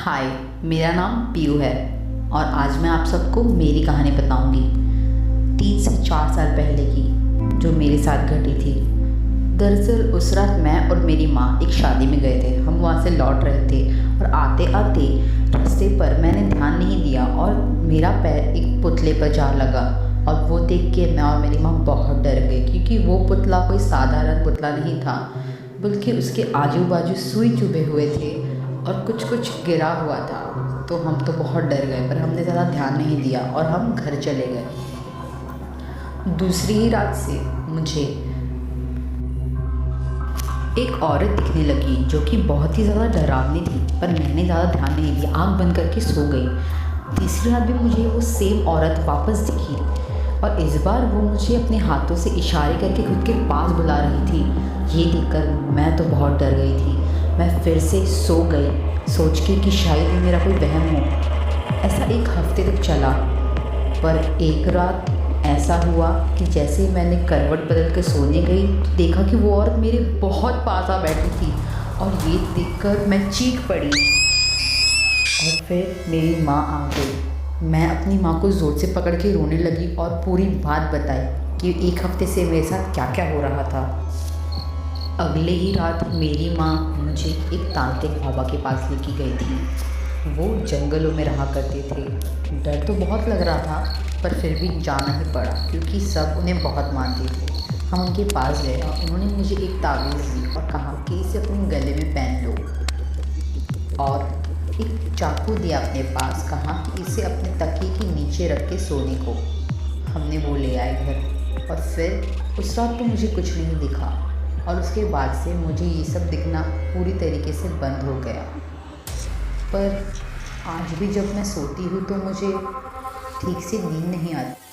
हाय, मेरा नाम पीयू है और आज मैं आप सबको मेरी कहानी बताऊंगी 3 से 4 साल पहले की, जो मेरे साथ घटी थी। दरअसल उस रात मैं और मेरी माँ एक शादी में गए थे। हम वहाँ से लौट रहे थे और आते आते रास्ते पर मैंने ध्यान नहीं दिया और मेरा पैर एक पुतले पर जा लगा और वो देख के मैं और मेरी माँ बहुत डर गए, क्योंकि वो पुतला कोई साधारण पुतला नहीं था, बल्कि उसके आजू बाजू सुई चुभे हुए थे और कुछ कुछ गिरा हुआ था। तो हम तो बहुत डर गए, पर हमने ज़्यादा ध्यान नहीं दिया और हम घर चले गए। दूसरी ही रात से मुझे एक औरत दिखने लगी जो कि बहुत ही ज़्यादा डरावनी थी, पर मैंने ज़्यादा ध्यान नहीं दिया, आँख बंद करके सो गई। तीसरी रात भी मुझे वो सेम औरत वापस दिखी और इस बार वो मुझे अपने हाथों से इशारे करके खुद के पास बुला रही थी। ये देखकर मैं तो बहुत डर गई थी। मैं फिर से सो गई, सोच के कि शायद ये मेरा कोई वहम हो। ऐसा एक हफ्ते तक चला, पर एक रात ऐसा हुआ कि जैसे ही मैंने करवट बदल के सोने गई तो देखा कि वो औरत मेरे बहुत पास आ बैठी थी और ये देखकर मैं चीख पड़ी और फिर मेरी माँ आ गई। मैं अपनी माँ को ज़ोर से पकड़ के रोने लगी और पूरी बात बताई कि एक हफ्ते से मेरे साथ क्या क्या हो रहा था। अगले ही रात मेरी माँ मुझे एक तांत्रिक बाबा के पास लेके गई थी। वो जंगलों में रहा करते थे। डर तो बहुत लग रहा था, पर फिर भी जाना ही पड़ा क्योंकि सब उन्हें बहुत मानते थे। हम उनके पास गए और उन्होंने मुझे एक तावीज़ दी और कहा कि इसे अपने गले में पहन लो, और एक चाकू दिया अपने पास, कहा कि इसे अपने तकिए के नीचे रख के सोने को। हमने वो ले आए घर और फिर उस रात तो मुझे कुछ नहीं दिखा और उसके बाद से मुझे ये सब दिखना पूरी तरीके से बंद हो गया। पर आज भी जब मैं सोती हूँ तो मुझे ठीक से नींद नहीं आती।